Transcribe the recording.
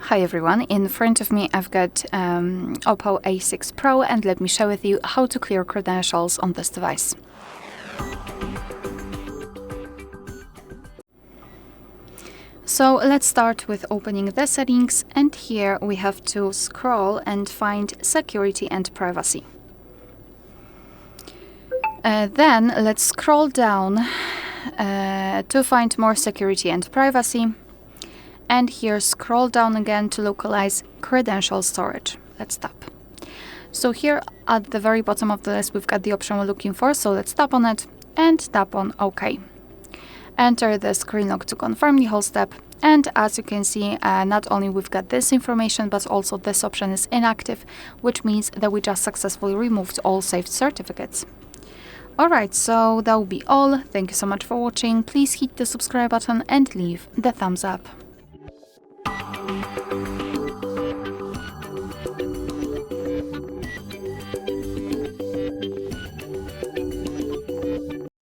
Hi everyone, in front of me I've got OPPO A6 Pro, and let me share with you how to clear credentials on this device. So let's start with opening the settings, and here we have to scroll and find security and privacy. Then let's scroll down to find more security and privacy. And here scroll down again to localize credential storage. Let's tap. So here at the very bottom of the list we've got the option we're looking for, so let's tap on it and tap on OK. Enter the screen lock to confirm the whole step, and as you can see, not only we've got this information, but also this option is inactive, which means that we just successfully removed all saved certificates. Alright, so that will be all. Thank you so much for watching. Please hit the subscribe button and leave the thumbs up.